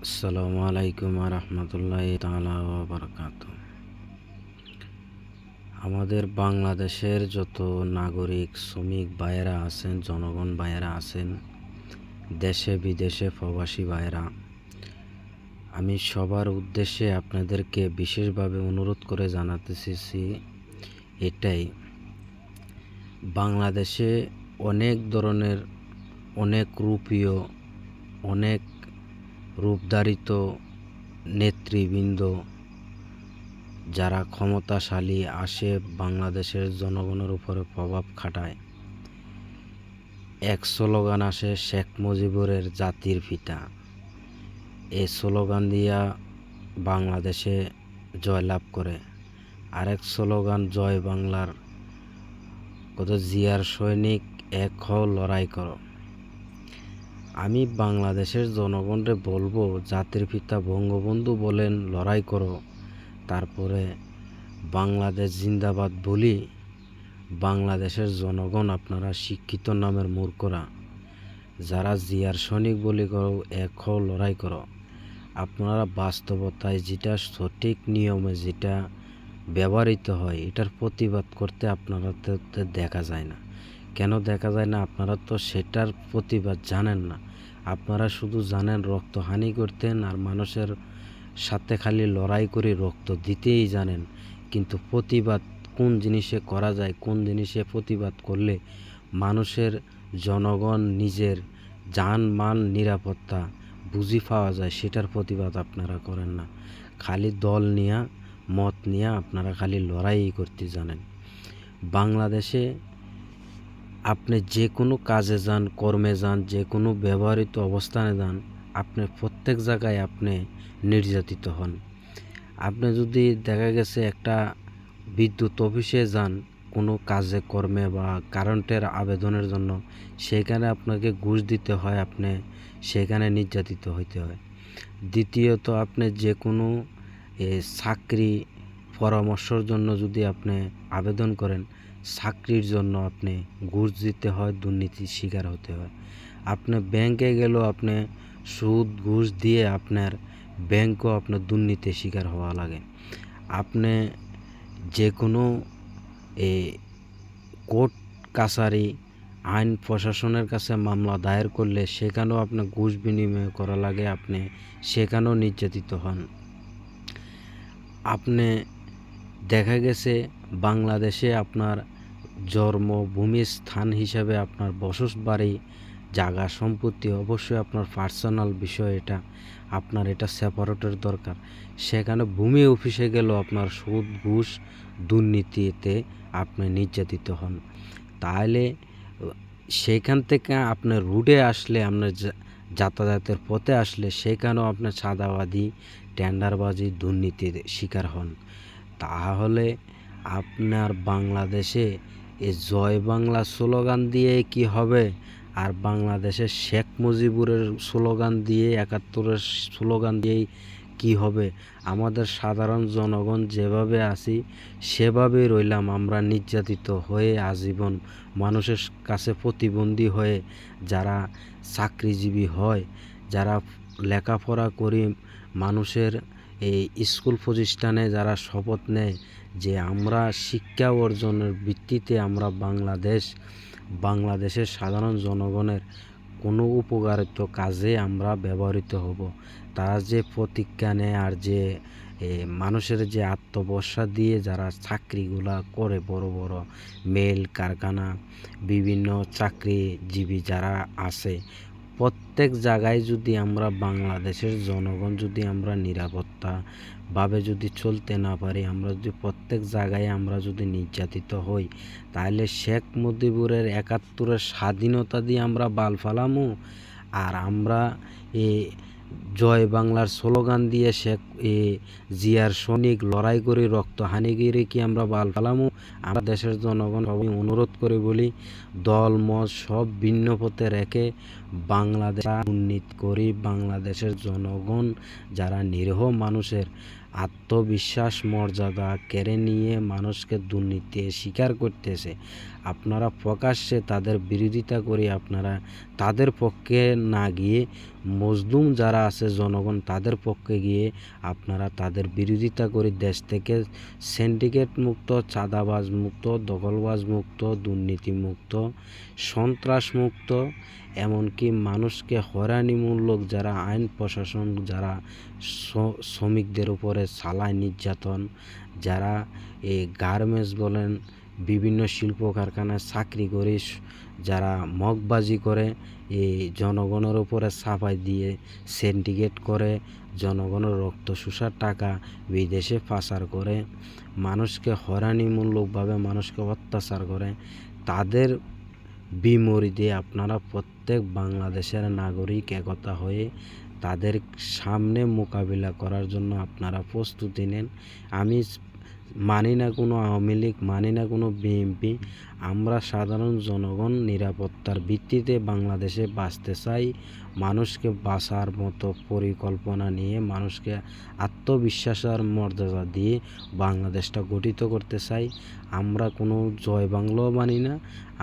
আসসালামু আলাইকুম রহমতুল্লাহি তাআলা ওয়া বারাকাতুহু। আমাদের বাংলাদেশের যত নাগরিক শ্রমিক ভাইয়েরা আছেন, জনগণ ভাইয়েরা আছেন, দেশে বিদেশে প্রবাসী ভাইয়েরা, আমি সবার উদ্দেশ্যে আপনাদেরকে বিশেষভাবে অনুরোধ করে জানাতেছি এটাই, বাংলাদেশে অনেক ধরনের, অনেক রূপীয়, অনেক রূপধারিত নেতৃবৃন্দ যারা ক্ষমতাশালী আসে বাংলাদেশের জনগণের উপরে প্রভাব খাটায়। এক স্লোগান আসে শেখ মুজিবুরের জাতির পিতা, এই স্লোগান দিয়া বাংলাদেশে জয়লাভ করে। আরেক স্লোগান জয় বাংলার, কত জিয়ার সৈনিক এক হও লড়াই করো। আমি বাংলাদেশের জনগণরে বলবো, জাতির পিতা বঙ্গবন্ধু বলেন লড়াই করো, তারপরে বাংলাদেশ জিন্দাবাদ বলি। বাংলাদেশের জনগণ আপনারা শিক্ষিত নামের মূর্খরা, যারা জিয়ার সৈনিক বলি করো এক হও লড়াই করো, আপনারা বাস্তবতায় যেটা সঠিক নিয়মে যেটা ব্যবহৃত হয় এটার প্রতিবাদ করতে আপনারা তো দেখা যায় না। কেন দেখা যায় না? আপনারা তো সেটার প্রতিবাদ জানেন না। আপনারা শুধু জানেন রক্তহানি করতেন আর মানুষের সাথে খালি লড়াই করে রক্ত দিতেই জানেন, কিন্তু প্রতিবাদ কোন জিনিসে করা যায়, কোন জিনিসে প্রতিবাদ করলে মানুষের, জনগণ নিজের জান-মাল নিরাপত্তা বুঝি পাওয়া যায়, সেটার প্রতিবাদ আপনারা করেন না। খালি দল নিয়া, মত নিয়ে আপনারা খালি লড়াই করতে জানেন। বাংলাদেশে আপনি যে কোনো কাজে যান, কর্মে যান, যে কোনো ব্যবহৃত অবস্থানে যান, আপনি প্রত্যেক জায়গায় আপনি নির্যাতিত হন। আপনি যদি দেখা গেছে একটা বিদ্যুৎ অফিসে যান কোনো কাজে কর্মে বা কারেন্টের আবেদনের জন্য, সেখানে আপনাকে ঘুষ দিতে হয়, আপনি সেখানে নির্যাতিত হইতে হয়। দ্বিতীয়ত, আপনি যে কোনো চাকরি পরামর্শের জন্য যদি আপনি আবেদন করেন, চাকরির জন্য আপনি ঘুষ দিতে হয়, দুর্নীতির শিকার হতে হয়। আপনি ব্যাংকে গেলেও আপনি সুদ ঘুষ দিয়ে আপনার ব্যাংকও আপনার দুর্নীতির শিকার হওয়া লাগে। আপনি যে কোনো কোর্ট কাছারি আইন প্রশাসনের কাছে মামলা দায়ের করলে সেখানেও আপনার ঘুষ বিনিময় করা লাগে, আপনি সেখানেও নির্যাতিত হন। আপনি দেখা গেছে বাংলাদেশে আপনার জন্মভূমি স্থান হিসাবে আপনার বসতবাড়ি, জায়গা সম্পত্তি অবশ্যই আপনার পার্সোনাল বিষয়, এটা আপনার এটা সেপারেটের দরকার। সেখানে ভূমি অফিসে গেলেও আপনার সুদ ঘুষ দুর্নীতিতে আপনি নির্যাতিত হন। তাহলে সেখান থেকে আপনার রুটে আসলে, আপনার যাতায়াতের পথে আসলে সেখানেও আপনার চাঁদাবাজি, টেন্ডারবাজি, দুর্নীতির শিকার হন। তাহলে আপনার বাংলাদেশে এই জয় বাংলা স্লোগান দিয়ে কি হবে? আর বাংলাদেশে শেখ মুজিবুরের স্লোগান দিয়ে, ৭১-এর স্লোগান দিয়েই কি হবে? আমাদের সাধারণ জনগণ যেভাবে আছি সেভাবেই রইলাম, আমরা নির্যাতিত হয়ে আজীবন মানুষের কাছে প্রতিবন্ধী হয়ে, যারা চাকরিজীবী হয়, যারা লেখাপড়া করে মানুষের এই স্কুল প্রতিষ্ঠানে যারা শপথ নেয় যে আমরা শিক্ষা অর্জনের ভিত্তিতে আমরা বাংলাদেশের সাধারণ জনগণের কোনো উপকারিত কাজে আমরা ব্যবহৃত হব, তারা যে প্রতিজ্ঞা নেয় আর যে মানুষের যে আত্মভরসা দিয়ে যারা চাকরিগুলা করে, বড় বড় মেল কারখানা, বিভিন্ন চাকরিজীবী যারা আছে, প্রত্যেক জায়গায় যদি আমরা বাংলাদেশের জনগণ যদি আমরা নিরাপত্তাভাবে যদি চলতে না পারি, আমরা যদি প্রত্যেক জায়গায় আমরা যদি নির্যাতিত হই, তাহলে শেখ মুজিবুরের ৭১-এর স্বাধীনতা দিয়ে আমরা বাল ফালামু, আর আমরা জয় বাংলার স্লোগান দিয়ে শেখ জিয়ার সৈনিক লড়াই করে রক্তহানি করে কি আমরা বাল ফালামু? আমরা দেশের জনগণ সবাই অনুরোধ করে বলি, দল মত সব ভিন্ন পথে রেখে বাংলাদেশ দুর্নীতি করি, বাংলাদেশের জনগণ যারা নিরীহ মানুষের আত্মবিশ্বাস মর্যাদা কেড়ে নিয়ে মানুষকে দুর্নীতি স্বীকার করতেছে, আপনারা প্রকাশ্যে তাদের বিরোধিতা করে আপনারা তাদের পক্ষে না গিয়ে মজলুম যারা আছে জনগণ তাদের পক্ষে গিয়ে আপনারা তাদের বিরোধিতা করে দেশ থেকে সিন্ডিকেট মুক্ত, চাঁদাবাজ মুক্ত, দখলবাজ মুক্ত, দুর্নীতি মুক্ত, সন্ত্রাস মুক্ত, এমনকি মানুষকে হয়রানিমূলক যারা আইন প্রশাসন যারা শ্রমিকদের উপরে চালায় নির্যাতন, যারা এই গার্মেন্টস বলেন বিভিন্ন শিল্প কারখানায় চাকরি করে যারা মগবাজি করে, এই জনগণের উপরে চাপাই দিয়ে সিন্ডিকেট করে, জনগণের রক্ত শুষার টাকা বিদেশে পাচার করে, মানুষকে হয়রানিমূলকভাবে মানুষকে অত্যাচার করে, তাদের বিমরিদে আপনারা প্রত্যেক বাংলাদেশের নাগরিক একতা হয়ে তাদের সামনে মোকাবিলা করার জন্য আপনারা প্রস্তুতি নেন। আমি মানি না কোনো আওয়ামী লীগ, মানি না কোনো বিএনপি, আমরা সাধারণ জনগণ নিরাপত্তার ভিত্তিতে বাংলাদেশে বাঁচতে চাই। মানুষকে বাঁচার মতো পরিকল্পনা নিয়ে মানুষকে আত্মবিশ্বাসের মর্যাদা দিয়ে বাংলাদেশটা গঠিত করতে চাই। আমরা কোনো জয় বাংলাও মানি না,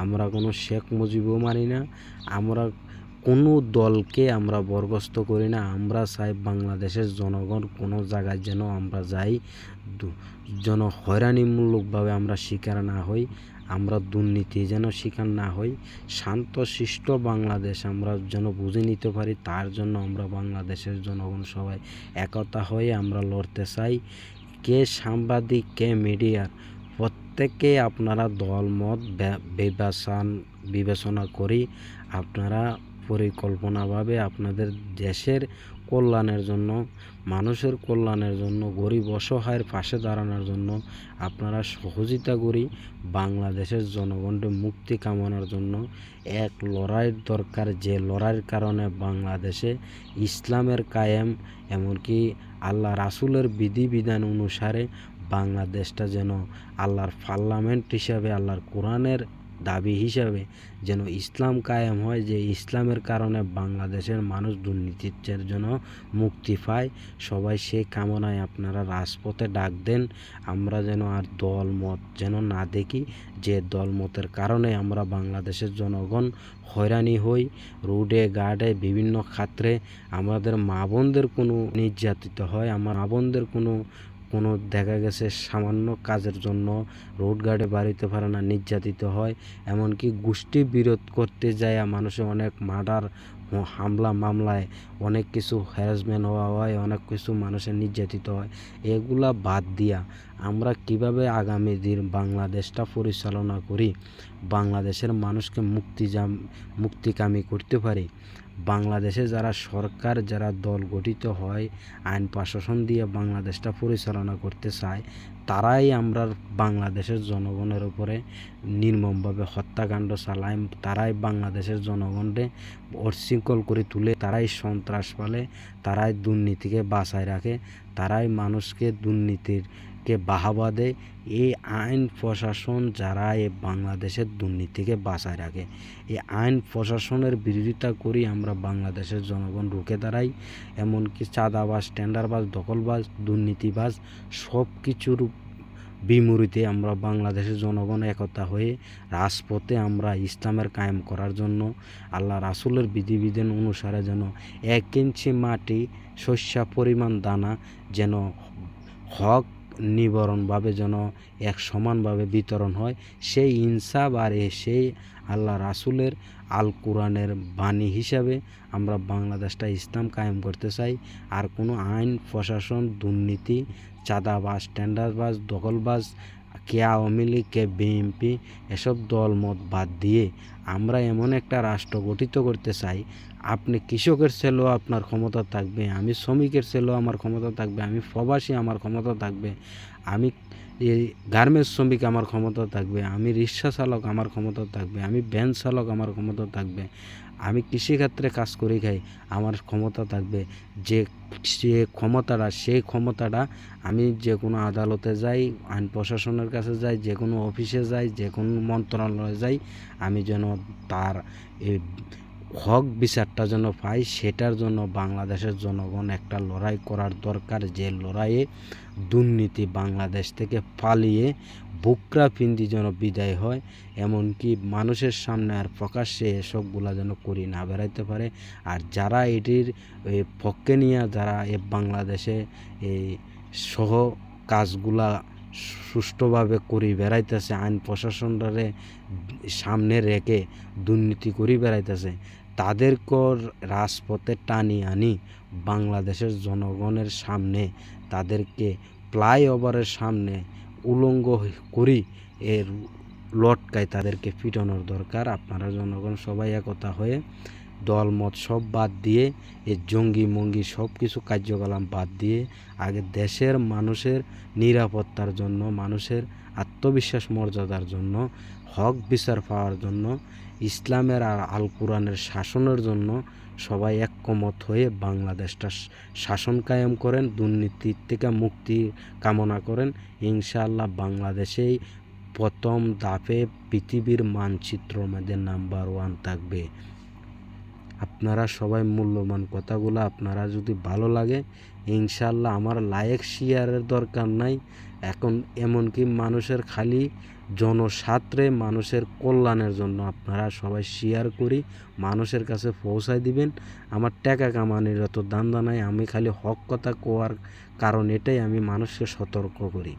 আমরা কোনো শেখ মুজিবও মানি না, আমরা কোনো দলকে আমরা বরখাস্ত করি না। আমরা চাই বাংলাদেশের জনগণ কোনো জায়গায় যেন আমরা যাই যেন হয়রানিমূলকভাবে আমরা শিকার না হই, আমরা দুর্নীতি যেন শিকার না হই, শান্তশিষ্ট বাংলাদেশ আমরা যেন বুঝে নিতে পারি, তার জন্য আমরা বাংলাদেশের জনগণ সবাই একতা হয়ে আমরা লড়তে চাই। কে সাংবাদিক, কে মিডিয়ার, প্রত্যেকে আপনারা দলমত বিবেচনা করি আপনারা পরিকল্পনাভাবে আপনাদের দেশের কল্যাণের জন্য, মানুষের কল্যাণের জন্য, গরিব অসহায়ের পাশে দাঁড়ানোর জন্য আপনারা সহযোগিতা করি। বাংলাদেশের জনগণের মুক্তি কামনার জন্য এক লড়াইয়ের দরকার, যে লড়াইয়ের কারণে বাংলাদেশে ইসলামের কায়েম, এমনকি আল্লাহ রাসুলের বিধিবিধান অনুসারে বাংলাদেশটা যেন আল্লাহর পার্লামেন্ট হিসাবে, আল্লাহর কোরআনের দাবি হিসাবে যেন ইসলাম কায়েম হয়, যে ইসলামের কারণে বাংলাদেশের মানুষ দুর্নীতির জন্য মুক্তি পায়। সবাই সেই কামনায় আপনারা রাজপথে ডাক দেন। আমরা যেন আর দলমত যেন না দেখি, যে দলমতের কারণে আমরা বাংলাদেশের জনগণ হয়রানি হই, রোডে ঘাটে বিভিন্ন ক্ষেত্রে আমাদের মা বোনদের কোনো নির্যাতিত হয়, আমার মা বোনদের কোনো দেখা গেছে সামান্য কাজের জন্য রোড গার্ডে বাড়িতে পারে না, নির্যাতিত হয়। এমনকি গোষ্ঠী বিরোধ করতে যায় মানুষে অনেক মার্ডার, হামলা মামলায় অনেক কিছু হ্যারাসমেন্ট হওয়া হয়, অনেক কিছু মানুষের নির্যাতিত হয়। এগুলা বাদ দিয়া আমরা কিভাবে আগামী দিন বাংলাদেশটা পরিচালনা করি, বাংলাদেশের মানুষকে মুক্তিকামী করতে পারি। বাংলাদেশে যারা সরকার, যারা দল গঠিত হয় আইন প্রশাসন দিয়ে বাংলাদেশটা পরিচালনা করতে চায়, তারাই আমরা বাংলাদেশের জনগণের উপরে নির্মমভাবে হত্যাকাণ্ড চালায়, তারাই বাংলাদেশের জনগণকে উচ্ছৃঙ্খল করে তুলে, তারাই সন্ত্রাস ফেলে, তারাই দুর্নীতিকে বাঁচায় রাখে, তারাই মানুষকে দুর্নীতিকে বাহাবা দেয়। এই আইন প্রশাসন যারা এই বাংলাদেশের দুর্নীতিকে বাঁচায় রাখে, এই আইন প্রশাসনের বিরোধিতা করি আমরা বাংলাদেশের জনগণ রুখে দাঁড়াই। এমনকি চাঁদাবাজ, টেন্ডারবাজ, দখলবাজ, দুর্নীতিবাজ সব কিছুর বিমূর্তে আমরা বাংলাদেশের জনগণ একতা হয়ে রাজপথে আমরা ইসলামের কায়েম করার জন্য, আল্লাহ রাসুলের বিধিবিধান অনুসারে যেন 1 ইঞ্চি মাটি শস্য পরিমাণ দানা যেন হক নিবারণভাবে যেন এক সমানভাবে বিতরণ হয়, সেই ইনসাফ আর সেই আল্লাহ রাসুলের আল কোরআনের বাণী হিসাবে আমরা বাংলাদেশটা ইসলাম কায়েম করতে চাই। আর কোনো আইন প্রশাসন, দুর্নীতি, চাঁদাবাজ, টেন্ডারবাজ, দখলবাজ, কে আওয়ামী লীগ, কে বিএনপি, এসব দলমত বাদ দিয়ে আমরা এমন একটা রাষ্ট্র গঠিত করতে চাই, আপনি কৃষকের ছেলেও আপনার ক্ষমতা থাকবে, আমি শ্রমিকের ছেলেও আমার ক্ষমতা থাকবে, আমি প্রবাসী আমার ক্ষমতা থাকবে, আমি গার্মেন্টস শ্রমিক আমার ক্ষমতা থাকবে, আমি রিক্সা চালক আমার ক্ষমতা থাকবে, আমি ভ্যান চালক আমার ক্ষমতা থাকবে, আমি কৃষিক্ষেত্রে কাজ করে খাই আমার ক্ষমতা থাকবে। সেই ক্ষমতাটা আমি যে কোনো আদালতে যাই, আইন প্রশাসনের কাছে যাই, যে কোনো অফিসে যাই, যে কোনো মন্ত্রণালয়ে যাই, আমি যেন তার হক বিচারটা যেন পায়, সেটার জন্য বাংলাদেশের জনগণ একটা লড়াই করার দরকার। যে লড়াইয়ে দুর্নীতি বাংলাদেশ থেকে পালিয়ে বুকরা পিন্দি যেন বিদায় হয়, এমনকি মানুষের সামনে আর প্রকাশ্যে এসবগুলা যেন করি না বেড়াইতে পারে। আর যারা এটির পক্ষে নিয়ে যারা বাংলাদেশে এই সহ কাজগুলা সুষ্ঠুভাবে করি বেড়াইতেছে, আইন প্রশাসনটারে সামনে রেখে দুর্নীতি করি বেড়াইতেছে, তাদেরকর রাজপথে টানি আনি বাংলাদেশের জনগণের সামনে তাদেরকে ফ্লাইওভারের সামনে উলঙ্গ করি এর লটকায় তাদেরকে পিটানোর দরকার। আপনারা জনগণ সবাই একতা হয়ে দলমত সব বাদ দিয়ে এই জঙ্গি মঙ্গি সব কিছু কার্যকলাপ বাদ দিয়ে আগে দেশের মানুষের নিরাপত্তার জন্য, মানুষের আত্মবিশ্বাস মর্যাদার জন্য, হক বিচার পাওয়ার জন্য, ইসলামের আর আল কোরআনের শাসনের জন্য সবাই ঐক্যমত হয়ে বাংলাদেশটা শাসন কায়েম করেন, দুর্নীতির থেকে মুক্তি কামনা করেন। ইনশাআল্লাহ বাংলাদেশেই প্রথম ধাপে পৃথিবীর মানচিত্রের মধ্যে নাম্বার 1 থাকবে। আপনারা সবাই মূল্যবান কথাগুলো আপনারা যদি ভালো লাগে, ইনশাআল্লাহ আমার লাইক শেয়ারের দরকার নাই এখন, এমনকি মানুষের খালি জনস্বার্থে মানুষের কল্যাণের জন্য আপনারা সবাই শেয়ার করি মানুষের কাছে পৌঁছায় দিবেন। আমার টাকা কামানোর অত ধান্দা নাই, আমি খালি হক কথা কোয়ার কারণ এটাই আমি মানুষকে সতর্ক করি।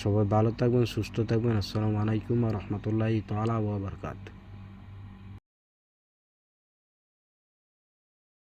সবাই ভালো থাকবেন, সুস্থ থাকবেন। আসসালামু আলাইকুম ওয়া রাহমাতুল্লাহি তাআলা ওয়া বারাকাতুহু।